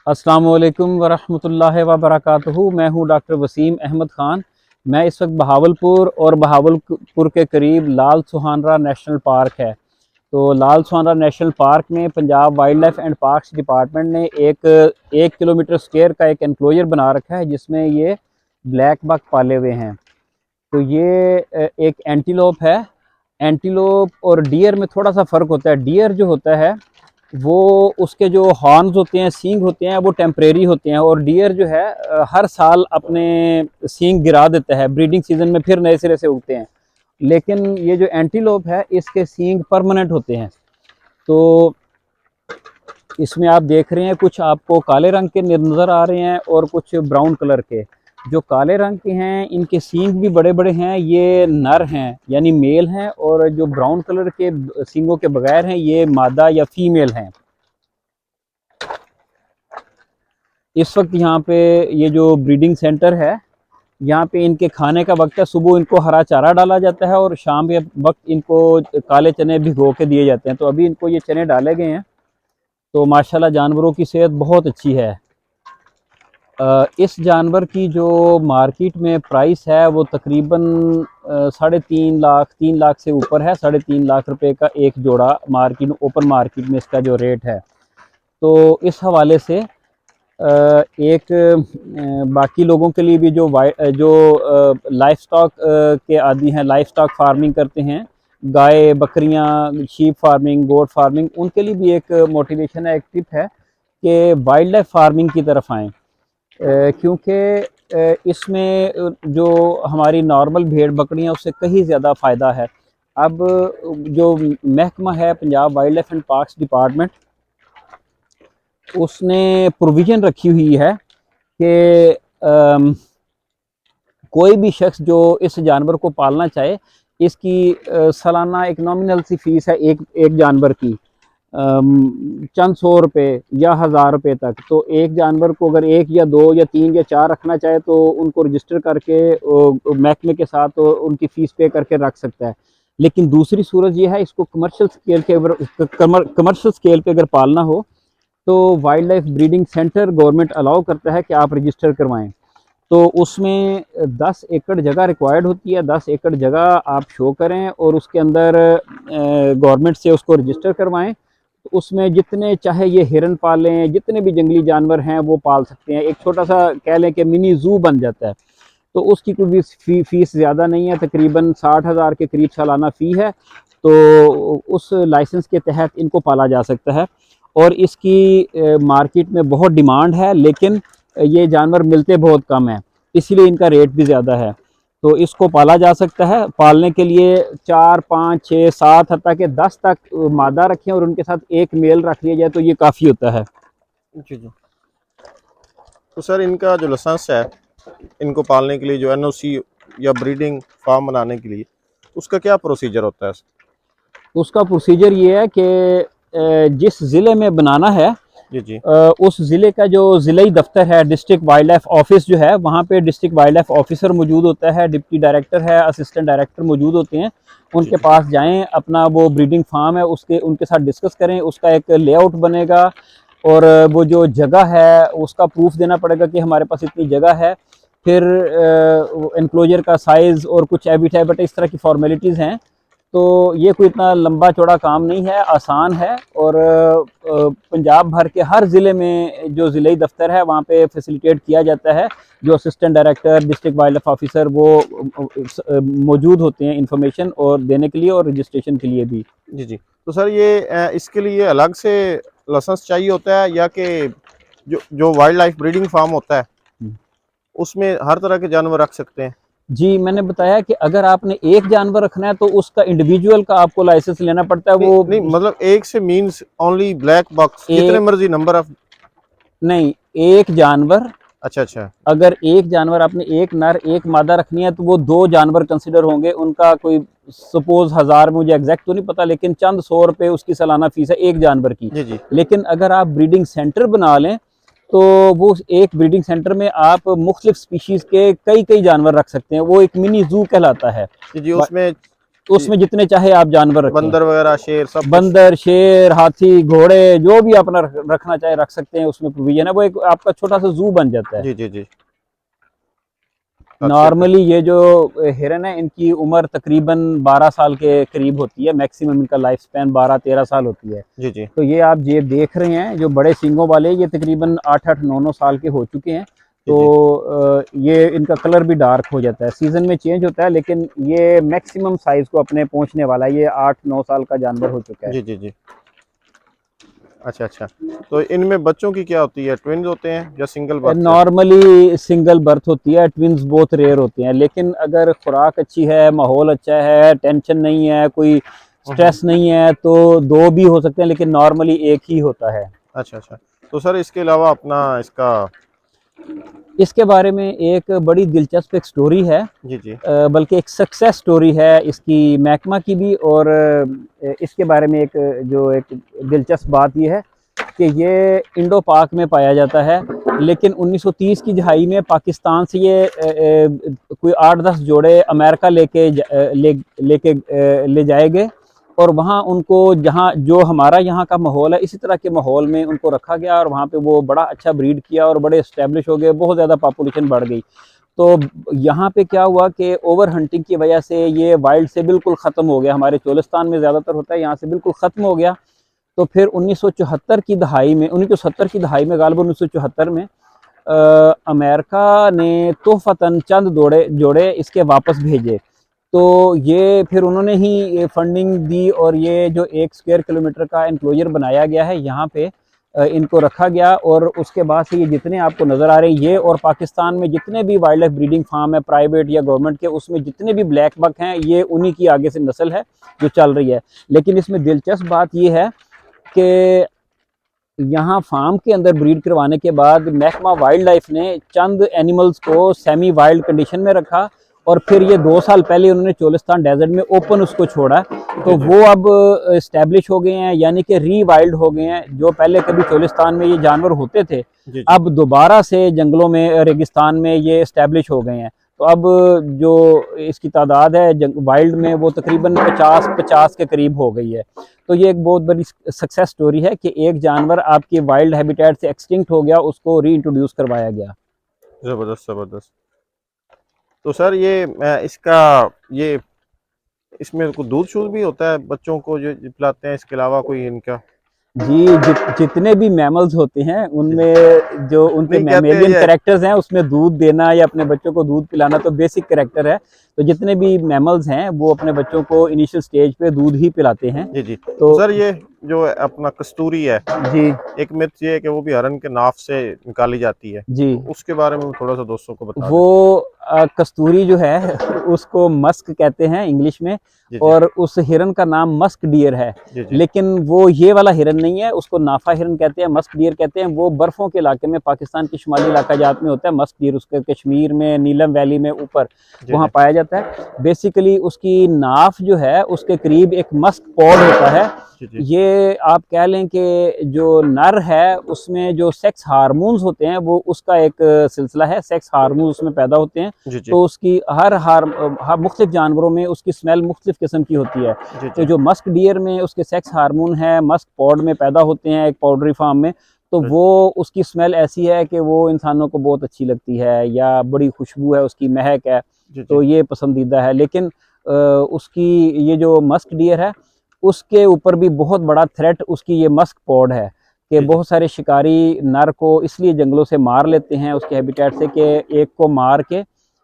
अस्सलाम वालेकुम वरहमतुल्लाहि वबरकातुहू। मैं हूं डॉक्टर वसीम अहमद ख़ान। मैं इस वक्त बहावलपुर और बहावलपुर के करीब लाल सुहानरा नेशनल पार्क है। तो लाल सुहानरा नेशनल पार्क में Punjab wild life and parks department ने एक किलोमीटर स्क्वायर का एक एनक्लोजर बना रखा है जिसमें ये ब्लैक बक पाले हुए हैं। तो ये एक एंटीलोप है। एंटीलोप और डियर में थोड़ा सा फ़र्क होता है। डियर जो होता है वो उसके जो हॉर्न्स होते हैं, सींग होते हैं, वो टेम्परेरी होते हैं, और डियर जो है हर साल अपने सींग गिरा देता है। ब्रीडिंग सीजन में फिर नए सिरे से उगते हैं। लेकिन ये जो एंटीलोप है इसके सींग परमानेंट होते हैं। तो इसमें आप देख रहे हैं कुछ आपको काले रंग के नज़र आ रहे हैं और कुछ ब्राउन कलर के। जो काले रंग के हैं इनके सींग भी बड़े बड़े हैं, ये नर हैं यानी मेल हैं, और जो ब्राउन कलर के सींगों के बगैर हैं ये मादा या फीमेल हैं। इस वक्त यहाँ पे ये जो ब्रीडिंग सेंटर है यहाँ पे इनके खाने का वक्त है। सुबह इनको हरा चारा डाला जाता है और शाम के वक्त इनको काले चने भिगो के दिए जाते हैं। तो अभी इनको ये चने डाले गए हैं। तो माशाल्लाह जानवरों की सेहत बहुत अच्छी है। इस जानवर की जो मार्केट में प्राइस है वो तकरीबन 3.5 लाख 3 लाख से ऊपर है। 3.5 लाख रुपए का एक जोड़ा मार्केट ओपन मार्केट में इसका जो रेट है। तो इस हवाले से बाकी लोगों के लिए भी जो लाइफ स्टॉक के आदी हैं, लाइफ स्टॉक फार्मिंग करते हैं, गाय बकरियां, शीप फार्मिंग, गोट फार्मिंग, उनके लिए भी एक मोटिवेशन है, एक टिप है कि वाइल्ड लाइफ फार्मिंग की तरफ आएँ। क्योंकि इसमें जो हमारी नॉर्मल भेड़ बकरियां उससे कहीं ज़्यादा फ़ायदा है। अब जो महकमा है Punjab wild life and parks department, उसने प्रोविज़न रखी हुई है कि कोई भी शख्स जो इस जानवर को पालना चाहे, इसकी सालाना एक नॉमिनल सी फ़ीस है एक जानवर की, चंद 100 रुपये या 1000 रुपये तक। तो एक जानवर को अगर 1 या 2 या 3 या 4 रखना चाहे तो उनको रजिस्टर करके महकमे के साथ तो उनकी फ़ीस पे करके रख सकता है। लेकिन दूसरी सूरत यह है, इसको कमर्शियल स्केल पे अगर पालना हो तो wild life breeding centre government allow करता है कि आप रजिस्टर करवाएं। तो उसमें 10 एकड़ जगह रिक्वायर्ड होती है। 10 एकड़ जगह आप शो करें और उसके अंदर गवर्नमेंट से उसको रजिस्टर करवाएं। तो उसमें जितने चाहे ये हिरन पालें, जितने भी जंगली जानवर हैं वो पाल सकते हैं। एक छोटा सा कह लें कि मिनी ज़ू बन जाता है। तो उसकी कोई भी फ़ीस ज़्यादा नहीं है, तकरीबन 60,000 के करीब सालाना फ़ी है। तो उस लाइसेंस के तहत इनको पाला जा सकता है और इसकी मार्केट में बहुत डिमांड है, लेकिन ये जानवर मिलते बहुत कम हैं, इसीलिए इनका रेट भी ज़्यादा है। तो इसको पाला जा सकता है। पालने के लिए 4, 5, 6, 7 हत्ता के 10 तक मादा रखें और उनके साथ एक मेल रख लिया जाए तो ये काफ़ी होता है। जी जी। तो सर इनका जो लाइसेंस है, इनको पालने के लिए जो एनओसी या ब्रीडिंग फार्म बनाने के लिए, उसका क्या प्रोसीजर होता है? उसका प्रोसीजर ये है कि जिस ज़िले में बनाना है जी जी। उस ज़िले का जो ज़िले दफ्तर है, डिस्ट्रिक्ट वाइल्ड लाइफ ऑफिस जो है, वहाँ पे डिस्ट्रिक्ट वाइल्ड लाइफ ऑफिसर मौजूद होता है, डिप्टी डायरेक्टर है, असिस्टेंट डायरेक्टर मौजूद होते हैं। जी उनके जी। पास जाएं, अपना वो ब्रीडिंग फार्म है उनके साथ डिस्कस करें, उसका एक लेआउट बनेगा और वो जो जगह है उसका प्रूफ देना पड़ेगा कि हमारे पास इतनी जगह है। फिर एनक्लोजर का साइज़ और कुछ एबिट इस तरह की फॉर्मेलिटीज़ हैं। तो ये कोई इतना लंबा चौड़ा काम नहीं है, आसान है। और पंजाब भर के हर ज़िले में जो ज़िले दफ्तर है वहाँ पे फैसिलिटेट किया जाता है। जो assistant director, district wild life officer वो मौजूद होते हैं इंफॉर्मेशन और देने के लिए और रजिस्ट्रेशन के लिए भी। जी जी। तो सर ये इसके लिए अलग से लाइसेंस चाहिए होता है, या कि जो जो वाइल्ड लाइफ ब्रीडिंग फार्म होता है उसमें हर तरह के जानवर रख सकते हैं? जी, मैंने बताया कि अगर आपने एक जानवर रखना है तो उसका इंडिविजुअल का आपको लाइसेंस लेना पड़ता है। नहीं वो नहीं, मतलब एक से मीन्स ओनली ब्लैक बॉक्स, जितने एक मर्जी नंबर ऑफ? नहीं, एक जानवर, अच्छा अच्छा। अगर एक जानवर आपने एक नर एक मादा रखनी है तो वो 2 जानवर कंसिडर होंगे। उनका कोई सपोज 1000, मुझे एग्जैक्ट तो नहीं पता, लेकिन चंद 100 रुपये उसकी सालाना फीस है एक जानवर की। जी जी। लेकिन अगर आप ब्रीडिंग सेंटर बना लें तो वो एक ब्रीडिंग सेंटर में आप मुख्तलिफ स्पीशीज़ के कई कई जानवर रख सकते हैं। वो एक मिनी जू कहलाता है। जी जी। उसमें तो उसमें जितने चाहे आप जानवर रखें, बंदर वगैरह, शेर, सब बंदर, शेर, हाथी, घोड़े, जो भी अपना रखना चाहे रख सकते हैं। उसमें प्रोविजन है, वो एक आपका छोटा सा जू बन जाता है। जी जी जी। अच्छा नॉर्मली ये जो हिरन है इनकी उम्र तकरीबन 12 साल के करीब होती है, मैक्सिमम इनका लाइफ स्पैन 12-13 साल होती है। जी जी तो ये आप ये देख रहे हैं जो बड़े सींगों वाले, ये तकरीबन 8-9 साल के हो चुके हैं। जी तो जी ये इनका कलर भी डार्क हो जाता है, सीजन में चेंज होता है, लेकिन ये मैक्सिमम साइज को अपने पहुंचने वाला है। ये 8-9 साल का जानवर हो चुका है। जी जी जी। अच्छा अच्छा। तो इनमें बच्चों की क्या होती है, ट्विन्स होते हैं या सिंगल बर्थ है? नॉर्मली सिंगल बर्थ होती है, ट्विंस बहुत रेयर होते हैं। लेकिन अगर खुराक अच्छी है, माहौल अच्छा है, टेंशन नहीं है, कोई स्ट्रेस नहीं है, तो दो भी हो सकते हैं, लेकिन नॉर्मली एक ही होता है। अच्छा अच्छा। तो सर इसके अलावा अपना इसका। इसके बारे में एक बड़ी दिलचस्प एक स्टोरी है, जी जी बल्कि एक सक्सेस स्टोरी है इसकी, महकमा की भी। और इसके बारे में एक जो एक दिलचस्प बात यह है कि ये इंडो पाक में पाया जाता है। लेकिन 1930 की दहाई में पाकिस्तान से ये कोई 8-10 जोड़े अमेरिका ले जाए गए, और वहाँ उनको, जहाँ जो हमारा यहाँ का माहौल है, इसी तरह के माहौल में उनको रखा गया, और वहाँ पे वो बड़ा अच्छा ब्रीड किया और बड़े इस्टेब्लिश हो गए, बहुत ज़्यादा पॉपुलेशन बढ़ गई। तो यहाँ पे क्या हुआ कि ओवर हंटिंग की वजह से ये वाइल्ड से बिल्कुल ख़त्म हो गया। हमारे चोलिस्तान में ज़्यादातर होता है, यहाँ से बिल्कुल ख़त्म हो गया। तो फिर 1974 की दहाई में, 1970 की दहाई में, गालिबन 1974 में अमेरिका ने तोहफ़तन चंद जोड़े इसके वापस भेजे। तो ये फिर उन्होंने ही फंडिंग दी, और ये जो 1 स्क्वायर किलोमीटर का एनक्लोजर बनाया गया है यहाँ पे, इनको रखा गया। और उसके बाद से ये जितने आपको नज़र आ रहे हैं, ये और पाकिस्तान में जितने भी वाइल्ड लाइफ ब्रीडिंग फार्म है, प्राइवेट या गवर्नमेंट के, उसमें जितने भी ब्लैक बक हैं, ये उन्हीं की आगे से नस्ल है जो चल रही है। लेकिन इसमें दिलचस्प बात ये है कि यहाँ फार्म के अंदर ब्रीड करवाने के बाद महकमा वाइल्ड लाइफ ने चंद एनिमल्स को सेमी वाइल्ड कंडीशन में रखा, और फिर ये 2 साल पहले उन्होंने चोलिस्तान डेजर्ट में ओपन उसको छोड़ा। तो वो अब इस्टेब्लिश हो गए हैं, यानी कि री वाइल्ड हो गए हैं। जो पहले कभी चोलिस्तान में ये जानवर होते थे, जी जी। अब दोबारा से जंगलों में, रेगिस्तान में ये इस्टेब्लिश हो गए हैं। तो अब जो इसकी तादाद है वाइल्ड में, वो तकरीबन 50 के करीब हो गई है। तो ये एक बहुत बड़ी सक्सेस स्टोरी है कि एक जानवर आपके वाइल्ड हैबिटेट से एक्सटिंक्ट हो गया, उसको री इंट्रोड्यूस करवाया गया। जबरदस्त जबरदस्त। तो सर ये इसका, ये इसमें कोई दूध शूध भी होता है बच्चों को जो पिलाते हैं, इसके अलावा कोई इनका? जी, जितने भी मैमल्स होते हैं उनमें जो उनके नहीं, कहते हैं मैमेलियन ये। कैरेक्टर्स हैं, उसमें दूध देना या अपने बच्चों को दूध पिलाना तो बेसिक कैरेक्टर है। तो जितने भी मैमल्स हैं वो अपने बच्चों को इनिशियल स्टेज पे दूध ही पिलाते हैं। जी जी। तो सर ये जो अपना कस्तूरी है, जी एक मिथ ये है कि वो भी हरन के नाफ से निकाली जाती है, जी, तो उसके बारे में थोड़ा सा दोस्तों को बता दें। वो कस्तूरी जो है उसको मस्क कहते हैं इंग्लिश में, जी जी और उस हिरन का नाम मस्क डियर है। जी जी लेकिन वो ये वाला हिरन नहीं है, उसको नाफा हिरन कहते हैं, मस्क डियर कहते हैं। वो बर्फ़ों के इलाके में, पाकिस्तान के शुमाली इलाका जात में होता है मस्क डियर, उसके कश्मीर में, नीलम वैली में ऊपर जी वहाँ जी पाया जाता है। बेसिकली उसकी नाफ जो है उसके करीब एक मस्क पॉड होता है। जी जी ये आप कह लें कि जो नर है उसमें जो सेक्स हार्मोन्स होते हैं, वो उसका एक सिलसिला है, सेक्स हार्मोन्स उसमें पैदा होते हैं। जी जी तो उसकी हर मुख्तलिफ जानवरों में उसकी स्मेल मुख्तलिफ किस्म की होती है। जी तो जी जो मस्क डियर में उसके सेक्स हार्मोन है, मस्क पॉड में पैदा होते हैं एक पाउडरी फॉर्म में, तो वो उसकी स्मेल ऐसी है कि वो इंसानों को बहुत अच्छी लगती है, या बड़ी खुशबू है, उसकी महक है, जी तो जी ये पसंदीदा है। लेकिन उसकी ये जो मस्क डियर है, उसके ऊपर भी बहुत बड़ा थ्रेट उसकी ये मस्क पॉड है कि जी जी बहुत सारे शिकारी नर को इसलिए जंगलों से मार लेते हैं उसके हैबिटेट से, कि एक को मार के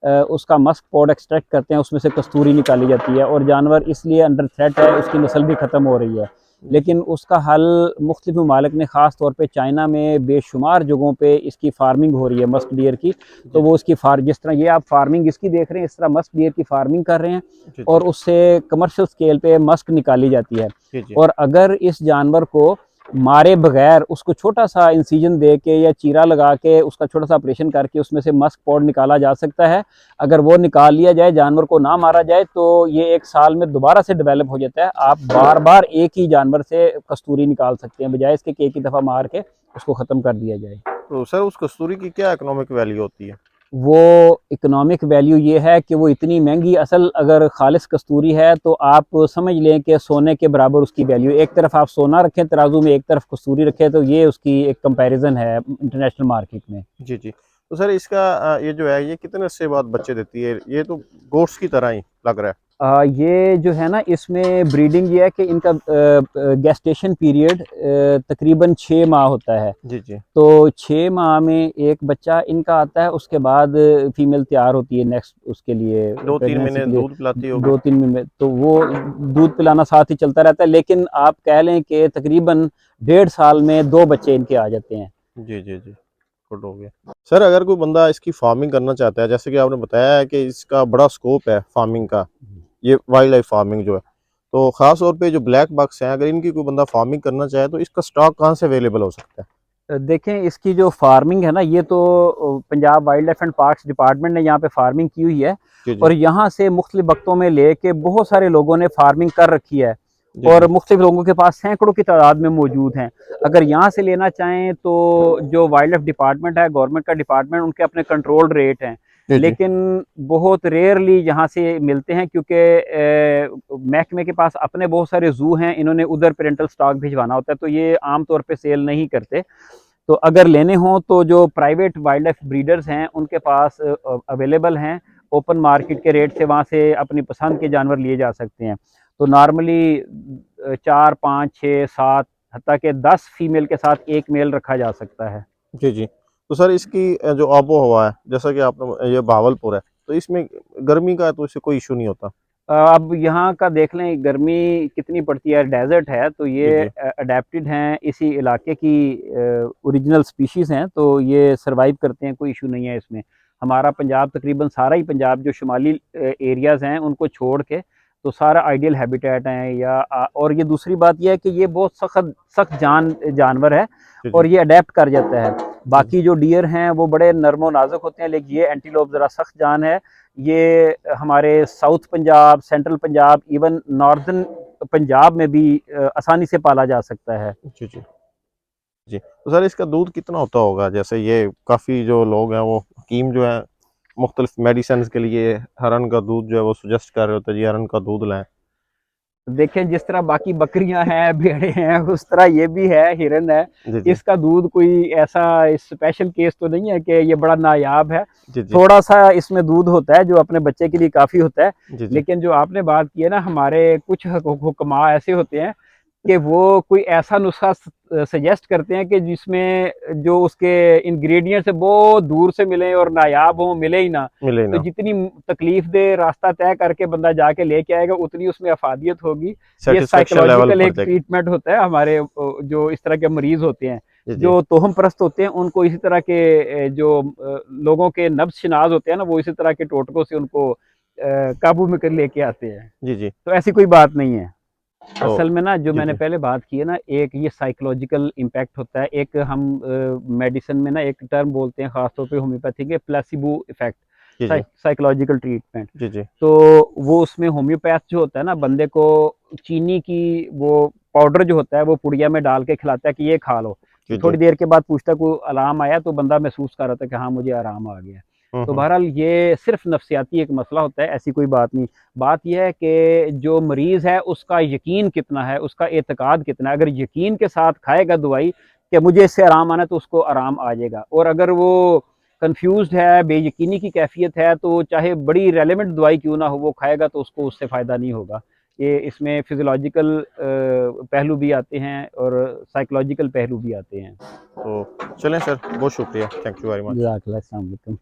उसका मस्क पॉड एक्सट्रैक्ट करते हैं, उसमें से कस्तूरी निकाली जाती है, और जानवर इसलिए अंडर थ्रेट है, उसकी नस्ल भी ख़त्म हो रही है। लेकिन उसका हल मुख्तलिफ ममालिक ने, ख़ास तौर पे चाइना में बेशुमार जगहों पे इसकी फार्मिंग हो रही है मस्क डियर की। तो वो इसकी जिस तरह ये आप फार्मिंग इसकी देख रहे हैं, इस तरह मस्क डियर की फार्मिंग कर रहे हैं, जी और उससे कमर्शियल स्केल पे मस्क निकाली जाती है। जी जी और अगर इस जानवर को मारे बगैर उसको छोटा सा इंसिजन दे के या चीरा लगा के उसका छोटा सा ऑपरेशन करके उसमें से मस्क पॉड निकाला जा सकता है। अगर वो निकाल लिया जाए, जानवर को ना मारा जाए, तो ये 1 साल में दोबारा से डेवलप हो जाता है। आप बार बार एक ही जानवर से कस्तूरी निकाल सकते हैं, बजाय इसके कि एक ही दफ़ा मार के उसको ख़त्म कर दिया जाए। तो सर उस कस्तूरी की क्या इकोनॉमिक वैल्यू होती है? वो इकोनॉमिक वैल्यू ये है कि वो इतनी महंगी, असल अगर खालिस कस्तूरी है तो आप समझ लें कि सोने के बराबर उसकी वैल्यू। एक तरफ आप सोना रखें तराजू में, एक तरफ कस्तूरी रखें, तो ये उसकी एक कंपैरिजन है इंटरनेशनल मार्केट में। जी जी। तो सर इसका ये जो है ये कितने अरसे बाद बच्चे देती है? ये तो गोट्स की तरह ही लग रहा है। ये जो है ना, इसमें ब्रीडिंग ये है कि इनका गेस्टेशन पीरियड तकरीबन 6 माह होता है। जी जी। तो 6 माह में एक बच्चा इनका आता है, उसके बाद फीमेल तैयार होती है नेक्स्ट उसके लिए 2-3 प्रेगनेंसी महीने के लिए। दूध पिलाती होगी। 2-3 महीने तो वो दूध पिलाना साथ ही चलता रहता है, लेकिन आप कह लें कि तकरीबन 1.5 साल में 2 बच्चे इनके आ जाते हैं। जी जी जी। गुड हो गया सर। अगर कोई बंदा इसकी फार्मिंग करना चाहता है, जैसे कि आपने बताया है कि इसका बड़ा स्कोप है फार्मिंग का, ये वाइल्ड लाइफ फार्मिंग जो है, तो खास तौर पे जो ब्लैक बक्स हैं, अगर इनकी कोई बंदा फार्मिंग करना चाहे तो इसका स्टॉक कहाँ से अवेलेबल हो सकता है? देखें, इसकी जो फार्मिंग है ना, ये तो Punjab wild life and parks department ने यहाँ पे फार्मिंग की हुई है, जी जी। और यहाँ से मुख्तलिफ वक्तों में लेके बहुत सारे लोगों ने फार्मिंग कर रखी है, जी और जी। मुख्तलिफ लोगों के पास सैकड़ों की तादाद में मौजूद हैं। अगर यहाँ से लेना चाहें तो जो वाइल्ड लाइफ डिपार्टमेंट है, गवर्नमेंट का डिपार्टमेंट, उनके अपने कंट्रोल रेट हैं, जी जी। लेकिन बहुत रेयरली यहाँ से मिलते हैं, क्योंकि महकमे के पास अपने बहुत सारे जू हैं, इन्होंने उधर पेरेंटल स्टॉक भिजवाना होता है, तो ये आम तौर पे सेल नहीं करते। तो अगर लेने हों तो जो प्राइवेट वाइल्ड लाइफ ब्रीडर्स हैं उनके पास अवेलेबल हैं, ओपन मार्केट के रेट से, वहाँ से अपनी पसंद के जानवर लिए जा सकते हैं। तो नॉर्मली 4, 5, 6, 7, हत्ता के 10 फीमेल के साथ एक मेल रखा जा सकता है। जी जी। तो सर इसकी जो आबो हवा है, जैसा कि आपने, ये बहावलपुर है, तो इसमें गर्मी का तो इससे कोई इशू नहीं होता? अब यहाँ का देख लें गर्मी कितनी पड़ती है, डेजर्ट है, तो जी ये जी। अडेप्टेड हैं, इसी इलाके की ओरिजिनल स्पीशीज़ हैं, तो ये सर्वाइव करते हैं, कोई इशू नहीं है इसमें। हमारा पंजाब तकरीबन सारा ही पंजाब जो शुमाली एरियाज़ हैं उनको छोड़ के तो सारा आइडियल हैबिटेट हैं, या और ये दूसरी बात यह है कि ये बहुत सख्त सख्त जानवर है, जी जी। और ये अडेप्ट कर जाता है। जी जी। बाकी जो डियर हैं वो बड़े नरमो नाजुक होते हैं, लेकिन ये एंटीलोप ज़रा सख्त जान है। ये हमारे south Punjab, central Punjab, even northern Punjab में भी आसानी से पाला जा सकता है। जी जी। जी। तो सर इसका दूध कितना होता होगा? जैसे ये काफ़ी जो लोग हैं वो हकीम जो है मुख्तलिफ मेडिसिन के लिए हरन का दूध जो है वो सजेस्ट कर रहे होते हैं, जी हरन का दूध लें। देखें, जिस तरह बाकी बकरियां हैं, भेड़ें हैं, उस तरह ये भी है, हिरन है। जी जी। इसका दूध कोई ऐसा स्पेशल केस तो नहीं है कि ये बड़ा नायाब है। जी जी। थोड़ा सा इसमें दूध होता है जो अपने बच्चे के लिए काफ़ी होता है। जी जी। लेकिन जो आपने बात की है ना, हमारे कुछ हुक्मा ऐसे होते हैं कि वो कोई ऐसा नुस्खा सजेस्ट करते हैं कि जिसमें जो उसके इंग्रेडिएंट्स है बहुत दूर से मिले और नायाब हो, मिले ही ना। मिले तो ना। जितनी तकलीफ दे रास्ता तय करके बंदा जाके लेके आएगा, उतनी उसमें अफादियत होगी। ये सेटिस्फेक्शन लेवल साइकोलॉजिकल बढ़ एक जाएगी। ट्रीटमेंट होता है हमारे जो इस तरह के मरीज होते हैं, जी जी। जो तोहम परस्त होते हैं, उनको इसी तरह के जो लोगों के नब्ज शिनाज होते हैं ना, वो इसी तरह के टोटकों से उनको काबू में कर लेके आते हैं। जी जी। तो ऐसी कोई बात नहीं है। तो असल में ना, जो जी मैंने जी। पहले बात की है ना, एक ये साइकोलॉजिकल इम्पैक्ट होता है, एक हम मेडिसिन में ना एक टर्म बोलते हैं खासतौर पे होम्योपैथी के, प्लेसिबो इफेक्ट, जी जी। Psychological treatment. जी जी। तो वो उसमें होम्योपैथ जो होता है ना, बंदे को चीनी की वो पाउडर जो होता है वो पुड़िया में डाल के खिलाता है कि ये खा लो। जी जी। थोड़ी देर के बाद पूछता है कोई आराम आया, तो बंदा महसूस कर रहा था कि हाँ मुझे आराम आ गया। तो हम्म। बहरहाल ये सिर्फ नफ्सियाती एक मसला होता है, ऐसी कोई बात नहीं। बात यह है कि जो मरीज़ है उसका यकीन कितना है, उसका एतकाद कितना है। अगर यकीन के साथ खाएगा दवाई कि मुझे इससे आराम आना है, तो उसको आराम आ जाएगा। और अगर वो कंफ्यूज्ड है, बेयकीनी की कैफियत है, तो चाहे बड़ी रेलेवेंट दवाई क्यों ना हो, वो खाएगा तो उसको उससे फ़ायदा नहीं होगा। ये इसमें फिजियोलॉजिकल पहलू भी आते हैं और साइकोलॉजिकल पहलू भी आते हैं। तो चलें सर, बहुत शुक्रिया, थैंक यू वेरी मच। जज़ाकल्लाह, अस्सलाम वालेकुम।